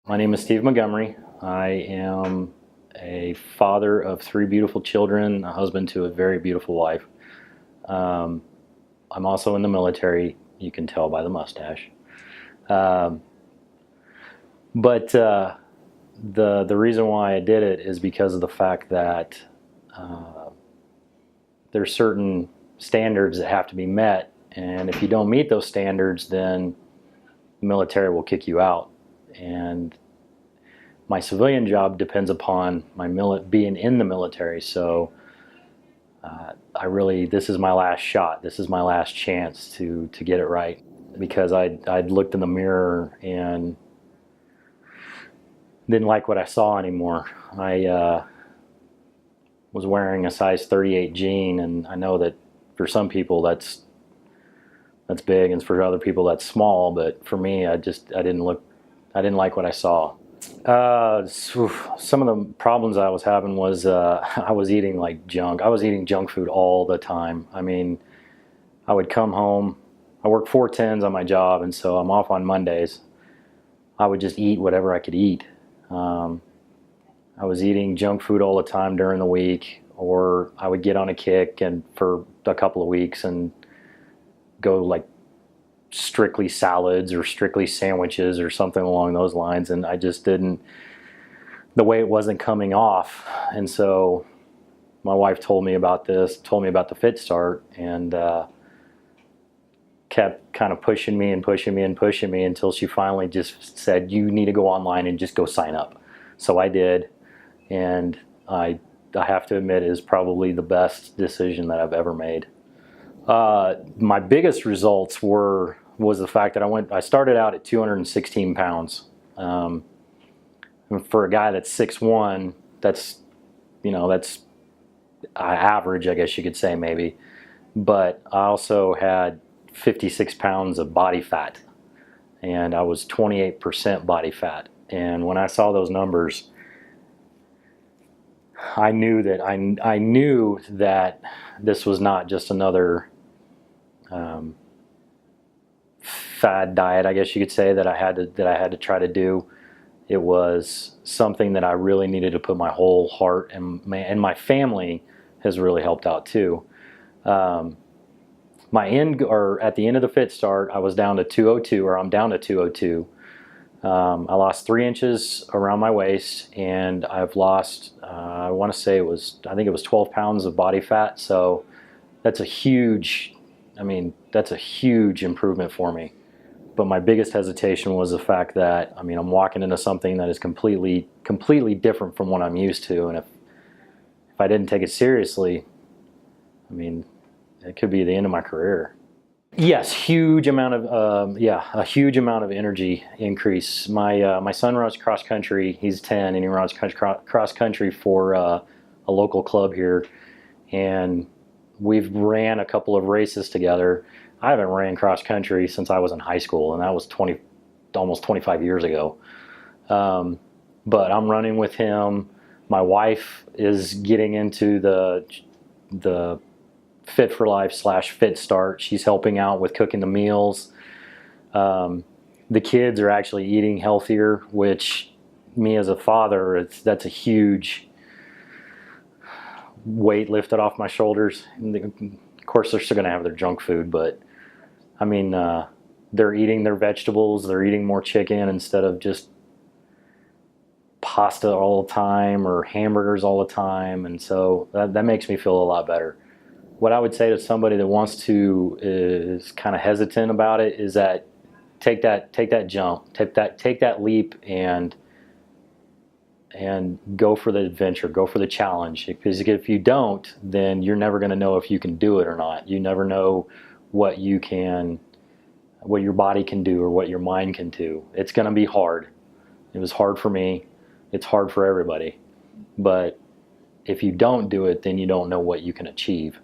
My name is Steve Montgomery. I am a father of 3 beautiful children, a husband to a very beautiful wife. Um, I'm also in the military. You can tell by the mustache. Um, but the reason why I did it is because of the fact that uh, there's certain standards that have to be met, and if you don't meet those standards, then the military will kick you out. And my civilian job depends upon my being in the military, so this is my last shot. This is my last chance to get it right, because I'd looked in the mirror and didn't like what I saw anymore. I was wearing a size 38 jean, and I know that for some people that's big, and for other people that's small. But for me, I didn't like what I saw. Some of the problems I was having was I was eating like junk. I was eating junk food all the time. I mean, I would come home. I work 4/10s on my job, and so I'm off on Mondays. I would just eat whatever I could eat. I was eating junk food all the time during the week, or I would get on a kick and for a couple of weeks and go like strictly salads or strictly sandwiches or something along those lines, and I just didn't, the way it wasn't coming off. And so my wife told me about the Fit Start, and kept kind of pushing me until she finally just said, you need to go online and just go sign up. So I did, and I have to admit, it is probably the best decision that I've ever made. My biggest results was the fact that I started out at 216 pounds. For a guy that's 6'1", that's average, I guess you could say, maybe. But I also had 56 pounds of body fat, and I was 28% body fat. And when I saw those numbers, I knew that this was not just another fad diet, I guess you could say, that I had to try to do. It was something that I really needed to put my whole heart, and my family has really helped out too. At the end of the Fit Start, I was down to 202, or I'm down to 202. I lost 3 inches around my waist, and I've lost, I think it was 12 pounds of body fat. So that's a huge improvement for me. But my biggest hesitation was the fact that, I'm walking into something that is completely different from what I'm used to. And if I didn't take it seriously, it could be the end of my career. Yes, a huge amount of energy increase. My son runs cross country. He's 10, and he runs cross country for a local club here, and we've ran a couple of races together. I haven't ran cross country since I was in high school, and that was almost 25 years ago. But I'm running with him. My wife is getting into the Fit for Life / Fit Start. She's helping out with cooking the meals. The kids are actually eating healthier, which me as a father, that's a huge weight lifted off my shoulders. Of course, they're still going to have their junk food, but they're eating their vegetables. They're eating more chicken instead of just pasta all the time or hamburgers all the time, and so that makes me feel a lot better. What I would say to somebody that is kind of hesitant about it is that take that jump, take that leap, and go for the adventure, go for the challenge. Because if you don't, then you're never going to know if you can do it or not. You never know what your body can do or what your mind can do. It's going to be hard. It was hard for me. It's hard for everybody. But if you don't do it, then you don't know what you can achieve.